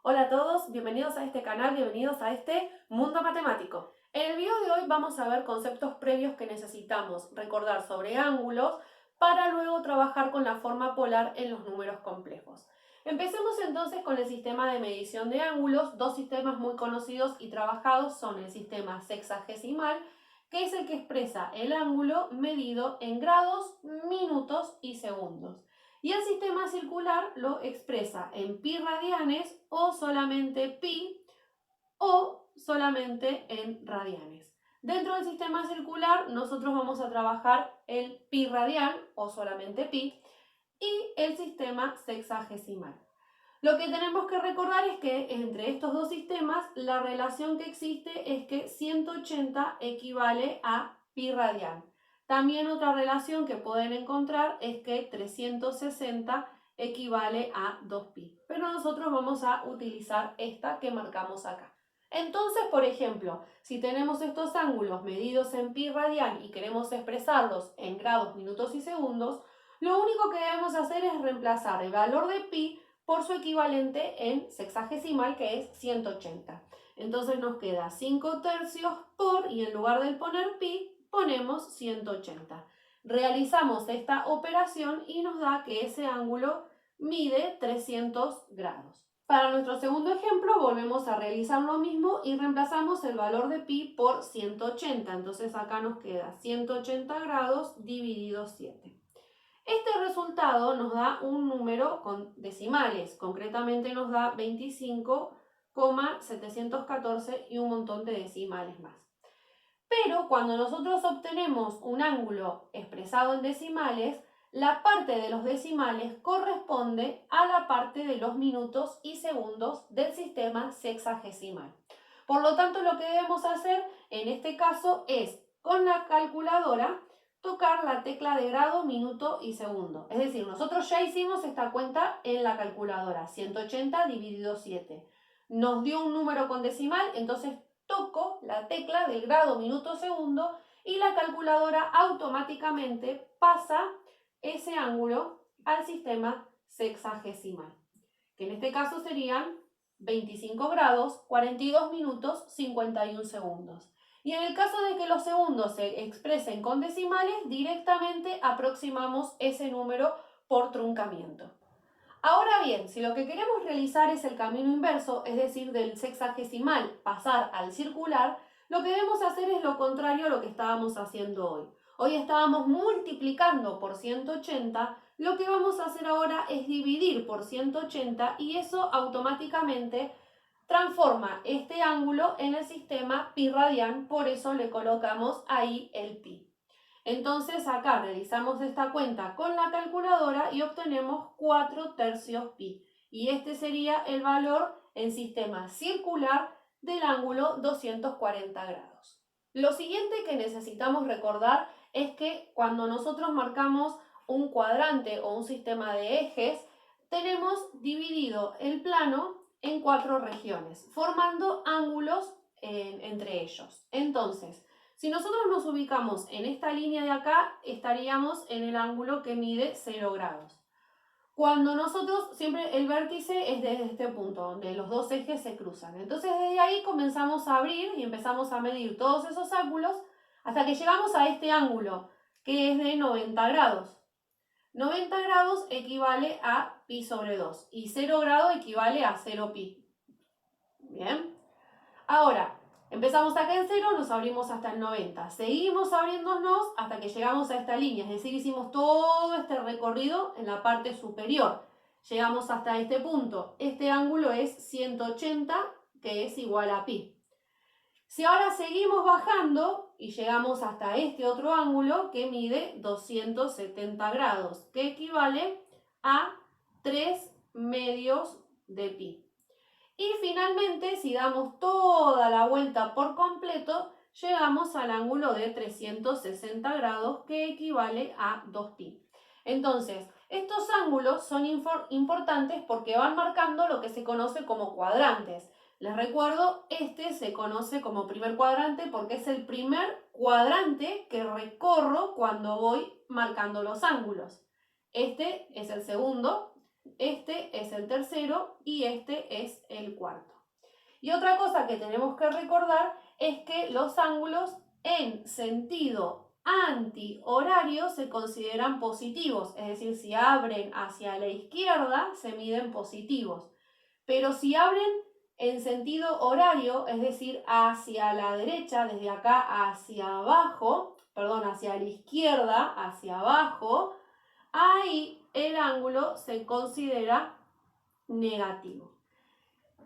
Hola a todos, bienvenidos a este canal, bienvenidos a este mundo matemático. En el video de hoy vamos a ver conceptos previos que necesitamos recordar sobre ángulos para luego trabajar con la forma polar en los números complejos. Empecemos entonces con el sistema de medición de ángulos. Dos sistemas muy conocidos y trabajados son el sistema sexagesimal, que es el que expresa el ángulo medido en grados, minutos y segundos. Y el sistema circular lo expresa en pi radianes o solamente pi o solamente en radianes. Dentro del sistema circular nosotros vamos a trabajar el pi radial o solamente pi y el sistema sexagesimal. Lo que tenemos que recordar es que entre estos dos sistemas la relación que existe es que 180 equivale a pi radial. También otra relación que pueden encontrar es que 360 equivale a 2pi. Pero nosotros vamos a utilizar esta que marcamos acá. Entonces, por ejemplo, si tenemos estos ángulos medidos en pi radial y queremos expresarlos en grados, minutos y segundos, lo único que debemos hacer es reemplazar el valor de pi por su equivalente en sexagesimal, que es 180. Entonces nos queda 5 tercios por, y en lugar de poner pi, ponemos 180. Realizamos esta operación y nos da que ese ángulo mide 300 grados. Para nuestro segundo ejemplo volvemos a realizar lo mismo y reemplazamos el valor de pi por 180. Entonces acá nos queda 180 grados dividido 7. Este resultado nos da un número con decimales, concretamente nos da 25,714 y un montón de decimales más. Pero cuando nosotros obtenemos un ángulo expresado en decimales, la parte de los decimales corresponde a la parte de los minutos y segundos del sistema sexagesimal. Por lo tanto, lo que debemos hacer en este caso es, con la calculadora, tocar la tecla de grado, minuto y segundo. Es decir, nosotros ya hicimos esta cuenta en la calculadora, 180 dividido 7. Nos dio un número con decimal, entonces toco la tecla del grado, minuto, segundo y la calculadora automáticamente pasa ese ángulo al sistema sexagesimal, que en este caso serían 25 grados, 42 minutos, 51 segundos. Y en el caso de que los segundos se expresen con decimales, directamente aproximamos ese número por truncamiento. Ahora bien, si lo que queremos realizar es el camino inverso, es decir, del sexagesimal pasar al circular, lo que debemos hacer es lo contrario a lo que estábamos haciendo hoy. Hoy estábamos multiplicando por 180, lo que vamos a hacer ahora es dividir por 180 y eso automáticamente transforma este ángulo en el sistema pi radian, por eso le colocamos ahí el pi. Entonces acá realizamos esta cuenta con la calculadora y obtenemos 4 tercios pi. Y este sería el valor en sistema circular del ángulo 240 grados. Lo siguiente que necesitamos recordar es que cuando nosotros marcamos un cuadrante o un sistema de ejes, tenemos dividido el plano en 4 regiones, formando ángulos entre ellos. Entonces, si nosotros nos ubicamos en esta línea de acá, estaríamos en el ángulo que mide 0 grados. Cuando nosotros, siempre el vértice es desde este punto, donde los dos ejes se cruzan. Entonces desde ahí comenzamos a abrir y empezamos a medir todos esos ángulos hasta que llegamos a este ángulo, que es de 90 grados. 90 grados equivale a pi sobre 2 y 0 grado equivale a 0 pi. Bien. Ahora, empezamos acá en 0, nos abrimos hasta el 90. Seguimos abriéndonos hasta que llegamos a esta línea, es decir, hicimos todo este recorrido en la parte superior. Llegamos hasta este punto. Este ángulo es 180, que es igual a pi. Si ahora seguimos bajando y llegamos hasta este otro ángulo que mide 270 grados, que equivale a 3 medios de pi. Y finalmente, si damos toda la vuelta por completo, llegamos al ángulo de 360 grados, que equivale a 2pi. Entonces, estos ángulos son importantes porque van marcando lo que se conoce como cuadrantes. Les recuerdo, este se conoce como primer cuadrante porque es el primer cuadrante que recorro cuando voy marcando los ángulos. Este es el segundo este es el tercero y este es el cuarto. Y otra cosa que tenemos que recordar es que los ángulos en sentido antihorario se consideran positivos, es decir, si abren hacia la izquierda se miden positivos, pero si abren en sentido horario, es decir, hacia la derecha, desde acá hacia abajo, perdón, hacia la izquierda, hacia abajo, ahí el ángulo se considera negativo.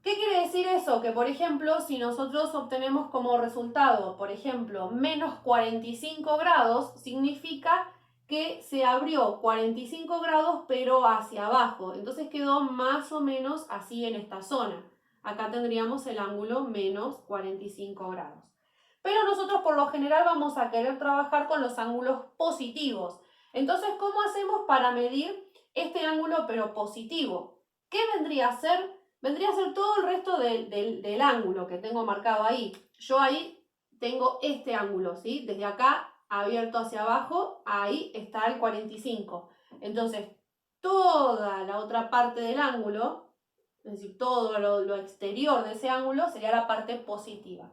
¿Qué quiere decir eso? Que por ejemplo, si nosotros obtenemos como resultado, por ejemplo, menos 45 grados, significa que se abrió 45 grados pero hacia abajo. Entonces quedó más o menos así en esta zona. Acá tendríamos el ángulo menos 45 grados. Pero nosotros por lo general vamos a querer trabajar con los ángulos positivos. Entonces, ¿cómo hacemos para medir este ángulo pero positivo? ¿Qué vendría a ser? Vendría a ser todo el resto del ángulo que tengo marcado ahí. Yo ahí tengo este ángulo, ¿sí? Desde acá abierto hacia abajo, ahí está el 45. Entonces, toda la otra parte del ángulo, es decir, todo lo exterior de ese ángulo sería la parte positiva.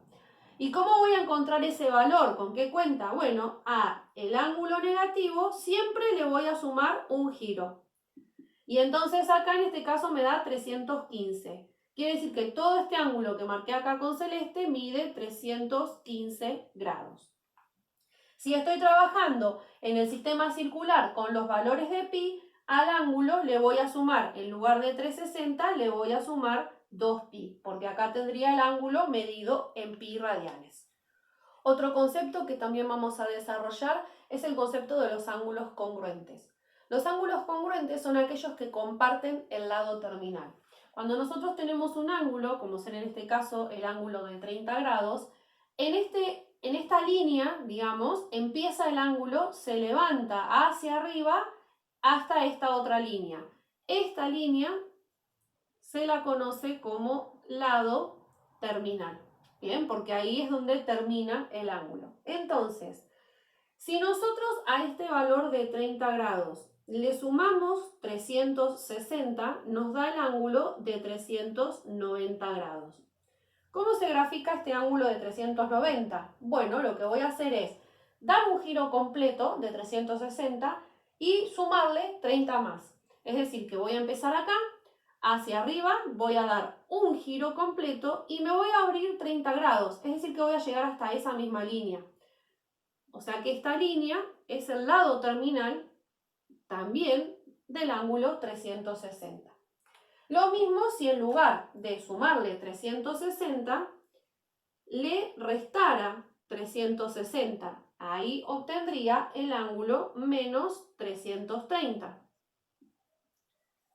¿Y cómo voy a encontrar ese valor? ¿Con qué cuenta? Bueno, a el ángulo negativo siempre le voy a sumar un giro. Y entonces acá en este caso me da 315. Quiere decir que todo este ángulo que marqué acá con celeste mide 315 grados. Si estoy trabajando en el sistema circular con los valores de pi, al ángulo le voy a sumar, en lugar de 360, le voy a sumar 2pi, porque acá tendría el ángulo medido en pi radianes. Otro concepto que también vamos a desarrollar es el concepto de los ángulos congruentes. Los ángulos congruentes son aquellos que comparten el lado terminal. Cuando nosotros tenemos un ángulo, como ser en este caso el ángulo de 30 grados, en esta línea, digamos, empieza el ángulo, se levanta hacia arriba hasta esta otra línea. Esta línea se la conoce como lado terminal. Bien, porque ahí es donde termina el ángulo. Entonces, si nosotros a este valor de 30 grados le sumamos 360, nos da el ángulo de 390 grados. ¿Cómo se grafica este ángulo de 390? Bueno, lo que voy a hacer es dar un giro completo de 360 y sumarle 30 más. Es decir, que voy a empezar acá, hacia arriba, voy a dar un giro completo y me voy a abrir 30 grados. Es decir, que voy a llegar hasta esa misma línea. O sea que esta línea es el lado terminal también del ángulo 360. Lo mismo si en lugar de sumarle 360, le restara 360. Ahí obtendría el ángulo menos 330.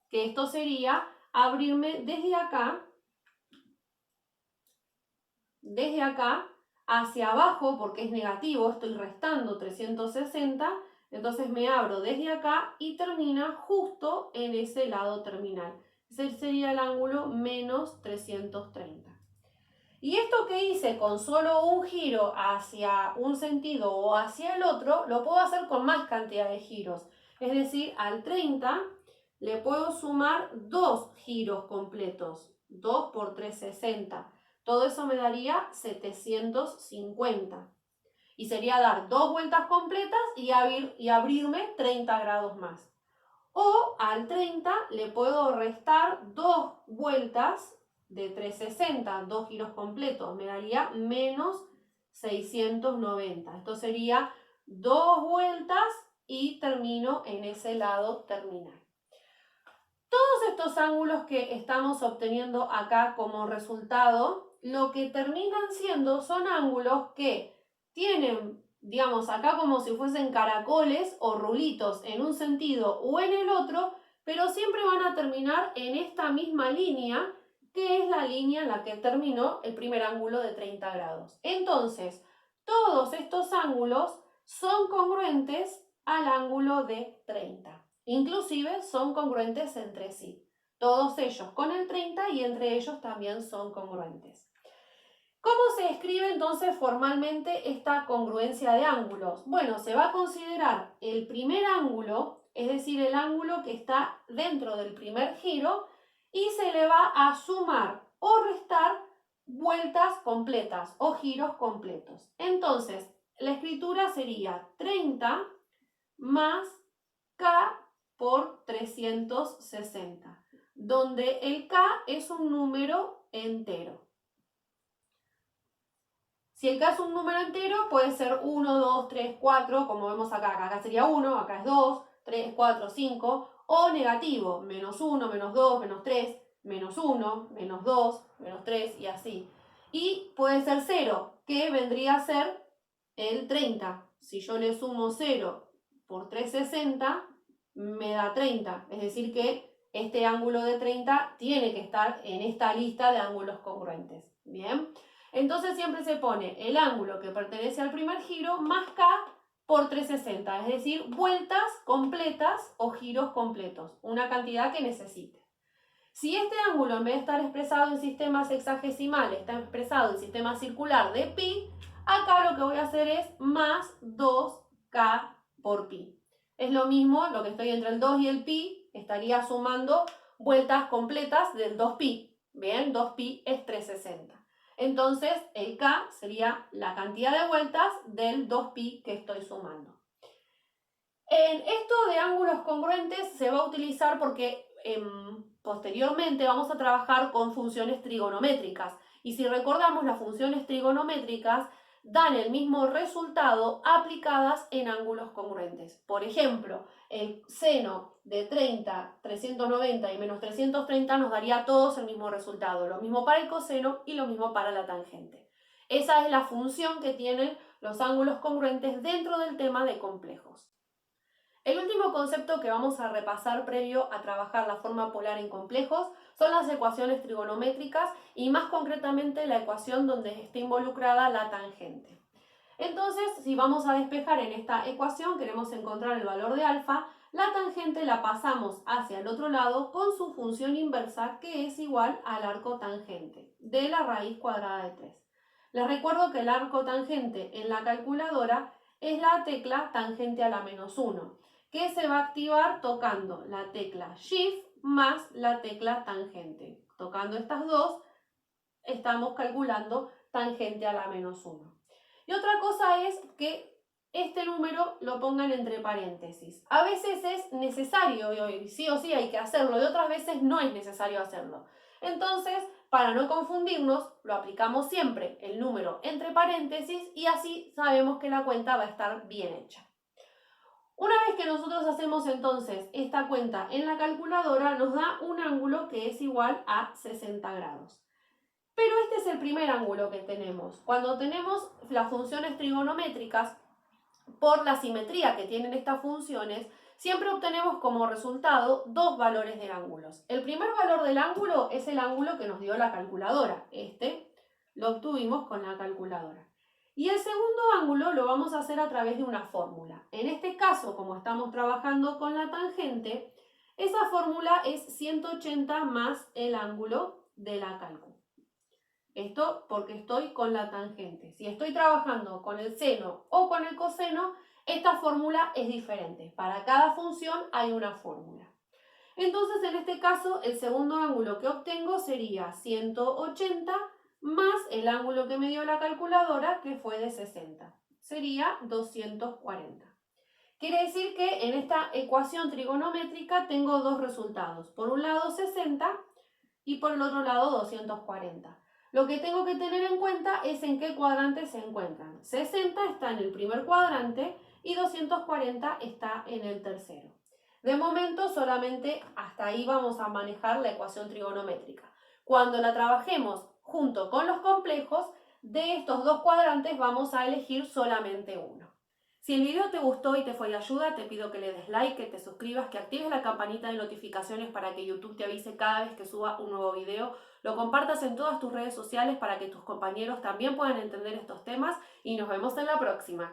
Que esto sería abrirme desde acá hacia abajo, porque es negativo, estoy restando 360, entonces me abro desde acá y termina justo en ese lado terminal. Ese sería el ángulo menos 330. Y esto que hice con solo un giro hacia un sentido o hacia el otro, lo puedo hacer con más cantidad de giros. Es decir, al 30 le puedo sumar 2 giros completos, 2 por 360. Todo eso me daría 750. Y sería dar 2 vueltas completas y abrirme 30 grados más. O al 30 le puedo restar 2 vueltas de 360, 2 giros completos. Me daría menos 690. Esto sería 2 vueltas y termino en ese lado terminal. Todos estos ángulos que estamos obteniendo acá como resultado, lo que terminan siendo son ángulos que tienen, digamos, acá como si fuesen caracoles o rulitos en un sentido o en el otro, pero siempre van a terminar en esta misma línea, que es la línea en la que terminó el primer ángulo de 30 grados. Entonces, todos estos ángulos son congruentes al ángulo de 30. Inclusive son congruentes entre sí. Todos ellos con el 30 y entre ellos también son congruentes. ¿Cómo se escribe entonces formalmente esta congruencia de ángulos? Bueno, se va a considerar el primer ángulo, es decir, el ángulo que está dentro del primer giro y se le va a sumar o restar vueltas completas o giros completos. Entonces, la escritura sería 30 más K por 360, donde el K es un número entero. Si el K es un número entero, puede ser 1, 2, 3, 4, como vemos acá. Acá sería 1, acá es 2, 3, 4, 5, o negativo, menos 1, menos 2, menos 3, menos 1, menos 2, menos 3 y así. Y puede ser 0, que vendría a ser el 30. Si yo le sumo 0 por 360, me da 30. Es decir que este ángulo de 30 tiene que estar en esta lista de ángulos congruentes. Bien. Entonces siempre se pone el ángulo que pertenece al primer giro más K por 360, es decir, vueltas completas o giros completos, una cantidad que necesite. Si este ángulo, en vez de estar expresado en sistemas hexagesimales, está expresado en sistema circular de pi, acá lo que voy a hacer es más 2K por pi. Es lo mismo, lo que estoy entre el 2 y el pi, estaría sumando vueltas completas del 2pi. Bien, 2pi es 360. Entonces, el K sería la cantidad de vueltas del 2pi que estoy sumando. En esto de ángulos congruentes se va a utilizar porque posteriormente vamos a trabajar con funciones trigonométricas. Y si recordamos, las funciones trigonométricas dan el mismo resultado aplicadas en ángulos congruentes. Por ejemplo, el seno de 30, 390 y menos 330 nos daría a todos el mismo resultado. Lo mismo para el coseno y lo mismo para la tangente. Esa es la función que tienen los ángulos congruentes dentro del tema de complejos. El último concepto que vamos a repasar previo a trabajar la forma polar en complejos son las ecuaciones trigonométricas y más concretamente la ecuación donde está involucrada la tangente. Entonces, si vamos a despejar en esta ecuación, queremos encontrar el valor de alfa, la tangente la pasamos hacia el otro lado con su función inversa, que es igual al arco tangente de la raíz cuadrada de 3. Les recuerdo que el arco tangente en la calculadora es la tecla tangente a la menos 1, que se va a activar tocando la tecla Shift más la tecla tangente. Tocando estas dos, estamos calculando tangente a la menos 1. Y otra cosa es que este número lo pongan entre paréntesis. A veces es necesario, y sí o sí hay que hacerlo, y otras veces no es necesario hacerlo. Entonces, para no confundirnos, lo aplicamos siempre el número entre paréntesis y así sabemos que la cuenta va a estar bien hecha. Una vez que nosotros hacemos entonces esta cuenta en la calculadora, nos da un ángulo que es igual a 60 grados. Pero este es el primer ángulo que tenemos. Cuando tenemos las funciones trigonométricas, por la simetría que tienen estas funciones, siempre obtenemos como resultado dos valores de ángulos. El primer valor del ángulo es el ángulo que nos dio la calculadora. Este lo obtuvimos con la calculadora. Y el segundo ángulo lo vamos a hacer a través de una fórmula. En este caso, como estamos trabajando con la tangente, esa fórmula es 180 más el ángulo de la cálculo. Esto porque estoy con la tangente. Si estoy trabajando con el seno o con el coseno, esta fórmula es diferente. Para cada función hay una fórmula. Entonces, en este caso, el segundo ángulo que obtengo sería 180 más el ángulo que me dio la calculadora, que fue de 60. Sería 240. Quiere decir que en esta ecuación trigonométrica tengo dos resultados. Por un lado 60 y por el otro lado 240. Lo que tengo que tener en cuenta es en qué cuadrante se encuentran. 60 está en el primer cuadrante y 240 está en el tercero. De momento solamente hasta ahí vamos a manejar la ecuación trigonométrica. Cuando la trabajemos junto con los complejos, de estos dos cuadrantes vamos a elegir solamente uno. Si el video te gustó y te fue de ayuda, te pido que le des like, que te suscribas, que actives la campanita de notificaciones para que YouTube te avise cada vez que suba un nuevo video, lo compartas en todas tus redes sociales para que tus compañeros también puedan entender estos temas y nos vemos en la próxima.